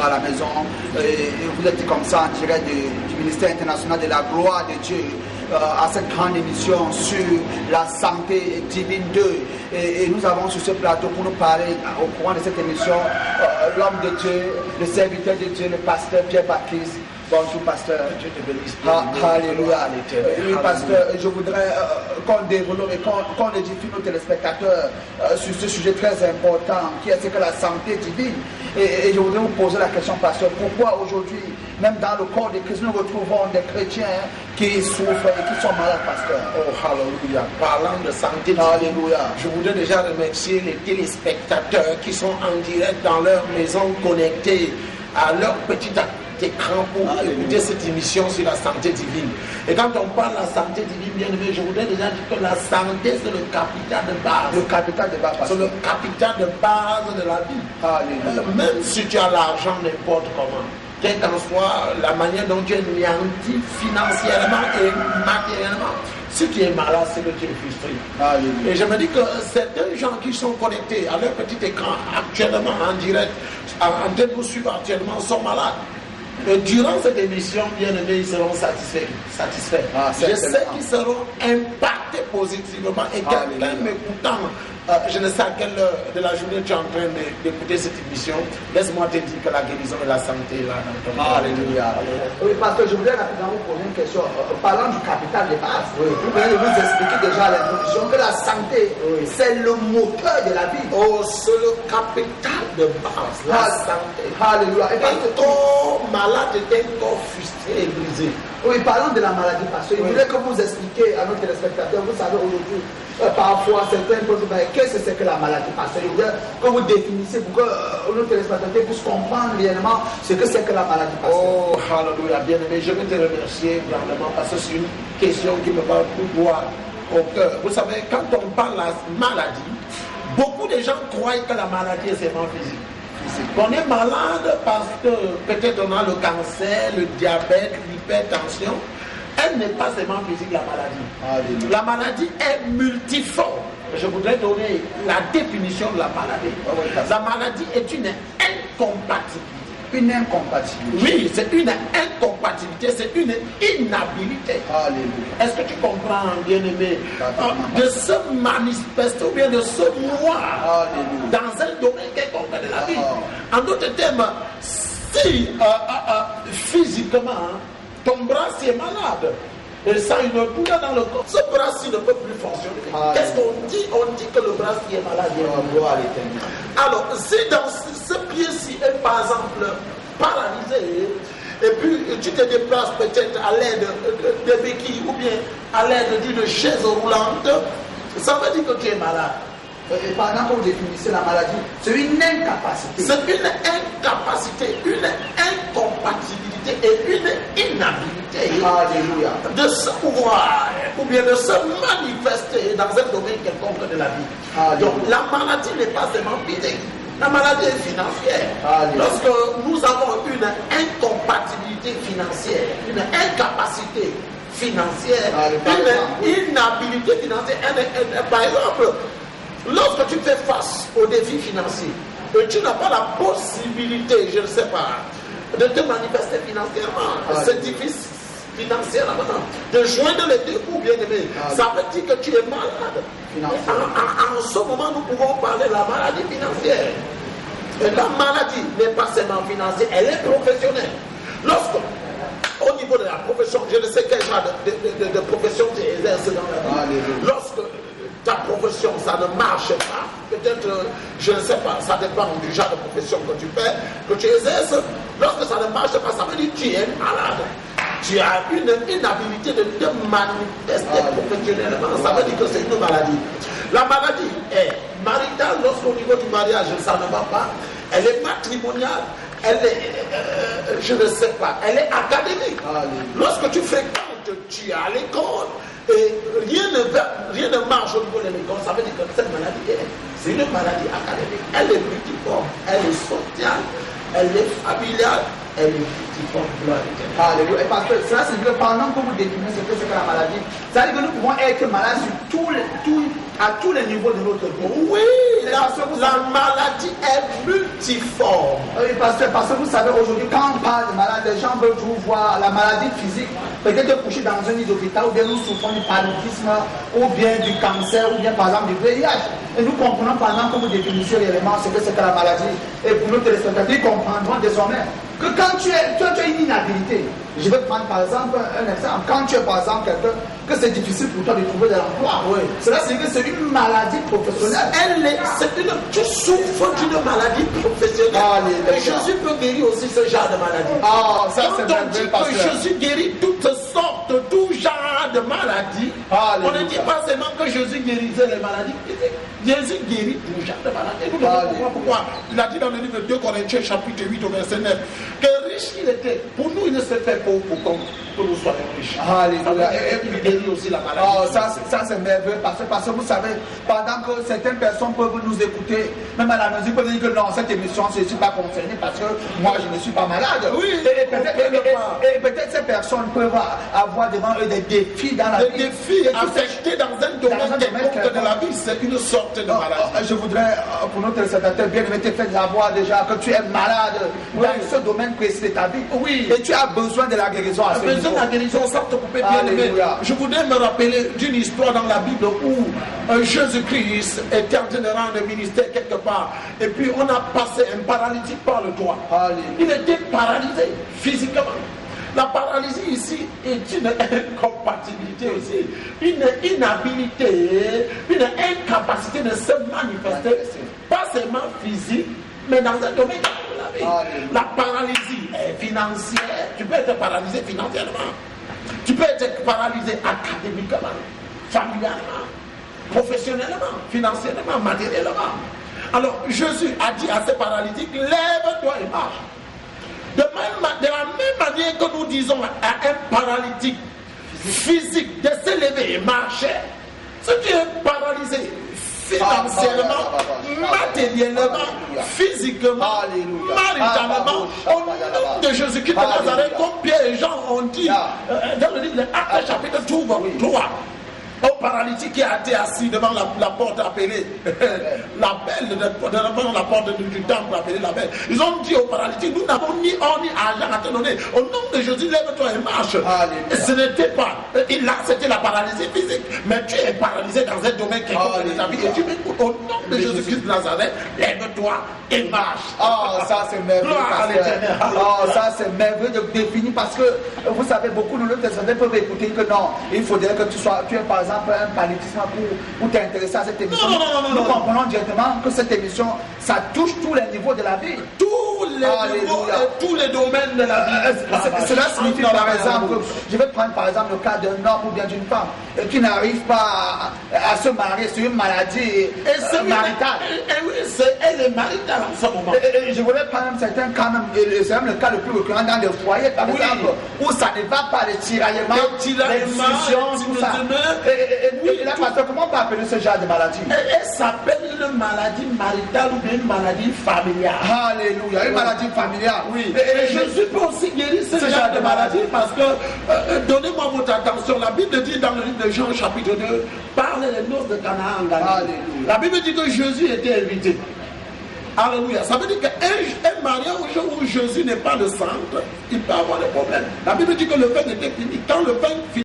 à la maison, vous êtes comme ça en direct du ministère international de la gloire de Dieu à cette grande émission sur la santé divine 2 et nous avons sur ce plateau pour nous parler au courant de cette émission l'homme de Dieu, le serviteur de Dieu, le pasteur Pierre-Baptiste. Bonjour pasteur, Dieu te bénisse. Alléluia. Oui pasteur, je voudrais qu'on développe et qu'on édifie nos téléspectateurs sur ce sujet très important qui est ce que la santé divine. Et je voudrais vous poser la question pasteur, pourquoi aujourd'hui, même dans le corps de Christ, nous retrouvons des chrétiens qui souffrent et qui sont malades pasteur? Oh alléluia. Parlant de santé divine, alléluia. Je voudrais déjà remercier les téléspectateurs qui sont en direct dans leur maison connectés à leur petit écran pour écouter cette émission sur la santé divine. Et quand on parle de la santé divine, bien aimé, je voudrais déjà dire que la santé, c'est le capital de base. Le capital de base. C'est le capital de base de la vie. Même si tu as l'argent n'importe comment, quelle qu'en soit la manière dont tu es néanti financièrement et matériellement, si tu es malade, c'est que tu es frustré. Et je me dis que certains gens qui sont connectés à leur petit écran actuellement en direct, en train de nous suivre actuellement, sont malades. Et durant cette émission, bien aimés, ils seront satisfaits. Je sais qu'ils seront impactés positivement. Et quelqu'un m'écoutant, je ne sais à quelle heure de la journée tu es en train d'écouter cette émission, laisse-moi te dire que la guérison et la santé est là dans ton corps. Alléluia. Oui, parce que je voudrais rapidement vous poser une question. Parlant du capital de base, vous pouvez nous expliquer déjà à l'introduction que la santé, c'est le moteur de la vie. Oh, c'est le capital de base, la santé. Alléluia. Et quand ton malade est encore frustré et brisé. Oui, parlons de la maladie, parce que je voudrais que vous expliquiez à nos téléspectateurs, vous savez aujourd'hui, parfois certains peuvent dire, qu'est-ce que c'est que la maladie? Parce que je voudrais que vous définissiez pour que nos téléspectateurs puissent comprendre réellement ce que c'est que la maladie. Oh, alléluia, bien aimé, je veux te remercier vraiment parce que c'est une question qui me va tout droit au cœur. Vous savez, quand on parle de la maladie, beaucoup de gens croient que la maladie est seulement physique. On est malade parce que peut-être on a le cancer, le diabète, l'hypertension. Elle n'est pas seulement physique, la maladie. La maladie est multiforme. Je voudrais donner la définition de la maladie. La maladie est une incompatibilité. Une incompatibilité. Oui, c'est une incompatibilité, c'est une inhabilité. Alléluia. Est-ce que tu comprends, bien-aimé, de se manifester ou bien de se voir dans un domaine quelconque de la vie? En d'autres termes, si physiquement, ton bras est malade, et ça une douleur dans le corps, ce bras-ci ne peut plus fonctionner. Qu'est-ce qu'on dit? On dit que le bras-ci est malade. Alors, si dans ce pied-ci est par exemple paralysé, et puis tu te déplaces peut-être à l'aide de béquilles ou bien à l'aide d'une chaise roulante, ça veut dire que tu es malade. Et pendant que vous définissez la maladie, c'est une incapacité. C'est une incapacité, une incompatibilité et une inhabilité. Alléluia. De se pouvoir ou bien de se manifester dans un domaine quelconque de la vie. Alléluia. Donc la maladie n'est pas seulement physique, la maladie est financière. Alléluia. Lorsque nous avons une incompatibilité financière, une incapacité financière, une inhabilité financière, par exemple, lorsque tu fais face aux défis financiers et tu n'as pas la possibilité, je ne sais pas, de te manifester financièrement, c'est difficile financièrement, de joindre les deux coups, bien aimé, ça veut dire que tu es malade. En ce moment, nous pouvons parler de la maladie financière. Et la maladie n'est pas seulement financière, elle est professionnelle. Lorsque, au niveau de la profession, je ne sais quel genre de profession tu exerces dans la vie, lorsque ta profession, ça ne marche pas, peut-être, je ne sais pas, ça dépend du genre de profession que tu fais, que tu exerces, lorsque ça ne marche pas, ça veut dire que tu es malade. Tu as une inhabilité de te manifester professionnellement, ça veut dire que c'est une maladie. La maladie est maritale lorsqu'au niveau du mariage, ça ne va pas, elle est matrimoniale, elle est, je ne sais pas, elle est académique. Lorsque tu fréquentes, tu es à l'école, et rien ne marche au niveau de l'école, ça veut dire que cette maladie, c'est une maladie académique. Elle est multiforme, elle est sociale, elle est familiale, elle est multiforme. Alléluia. Et parce que cela signifie que pendant que vous définissez ce que c'est que la maladie, ça veut dire que nous pouvons être malades sur à tous les niveaux de notre vie. Oui, la maladie est multiforme. Oui, parce que vous savez, aujourd'hui, quand on parle de maladie, les gens veulent toujours voir la maladie physique. Peut-être coucher dans un lit d'hôpital, ou bien nous souffrons du paludisme, ou bien du cancer, ou bien par exemple du VIH. Et nous comprenons par exemple que vous définissez réellement ce que c'est que la maladie. Et pour nos téléspectateurs, ils comprendront désormais que quand tu as une inhabilité, je vais prendre par exemple un exemple, quand tu es par exemple quelqu'un que c'est difficile pour toi de trouver de l'emploi, oui. Cela signifie que c'est une maladie professionnelle. Tu souffres d'une maladie professionnelle. Et Jésus peut guérir aussi ce genre de maladie. Ça quand on dit que Jésus guérit toutes sortes, tout genre de maladies, on ne dit pas seulement que Jésus guérissait les maladies physiques. Jésus guérit tout genre de maladies. Nous devons comprendre pourquoi. Il a dit dans le livre de 2 Corinthiens chapitre 8 au verset 9 que riche il était. Pour nous, il ne se fait pas pour que nous soyons riches. Alléluia. Et il guérit aussi la maladie. Ça c'est merveilleux parce que vous savez, pendant que certaines personnes peuvent nous écouter, même à la musique, peuvent dire que non, cette émission, je ne suis pas concerné parce que moi je ne suis pas malade. Oui, et peut-être ces personnes peuvent avoir devant eux des défis dans la vie. Des défis affectés dans un domaine quelconque de la vie, c'est une sorte de maladie. Je voudrais, pour notre téléspectateur bien aimé, te faire savoir déjà que tu es malade dans ce domaine précis de ta vie. Oui. Et tu as besoin de la guérison à ce niveau. Besoin de la guérison, ça te couper bien aimé. Je voudrais me rappeler d'une histoire dans la Bible où Jésus-Christ était en train de rendre un ministère quelque part. Et puis on a passé un paralytique par le toit. Il était paralysé physiquement. La paralysie ici est une incompatibilité aussi, une inhabilité, une incapacité de se manifester, pas seulement physique, mais dans un domaine de la vie. La paralysie est financière, tu peux être paralysé financièrement, tu peux être paralysé académiquement, familialement, professionnellement, financièrement, matériellement. Alors Jésus a dit à ces paralytiques, lève-toi et marche. De la même manière que nous disons à un paralytique physique de se lever et marcher, si tu es paralysé financièrement, matériellement, physiquement, maritalement, au nom de Jésus-Christ de Nazareth, combien de gens ont dit dans le livre de Actes chapitre 3, au paralytique qui a été assis devant la porte appelée la belle, devant la porte du temple appelée la belle. Ils ont dit au paralytique, nous n'avons ni or ni argent à te donner. Au nom de Jésus, lève-toi et marche. Ce n'était pas, là c'était la paralysie physique, mais tu es paralysé dans un domaine quelconque de ta vie. Et tu m'écoutes, au nom de Jésus-Christ de Nazareth, lève-toi et marche. Ça c'est merveilleux. Ça c'est merveilleux de définir parce que vous savez, beaucoup de nos descendants peuvent écouter que non, il faudrait que tu es par exemple un paludisme pour t'intéresser à cette émission. Nous comprenons directement que cette émission, ça touche tous les niveaux de la vie. Tous les niveaux et tous les domaines de la vie. Cela signifie par exemple, je vais prendre par exemple le cas d'un homme ou bien d'une femme qui n'arrive pas à se marier, c'est une maladie maritale. Elle est maritale en ce moment. Je voulais prendre certains cas, c'est même le cas le plus récurrent dans les foyers par exemple, où ça ne va pas, les tiraillements, les discussions, tout ça. Et là, pasteur, comment on peut appeler ce genre de maladie? Elle s'appelle une maladie maritale ou bien une maladie familiale. Alléluia, une maladie familiale. Oui. Et Jésus peut aussi guérir ce genre de maladie parce que, donnez-moi votre attention, la Bible dit dans le livre de Jean chapitre 2, parle les noces de Canaan en Galilée. La Bible dit que Jésus était invité. Alléluia. Ça veut dire qu'un mariage où Jésus n'est pas le centre, il peut avoir des problèmes. La Bible dit que le pain était fini. Quand le pain finit,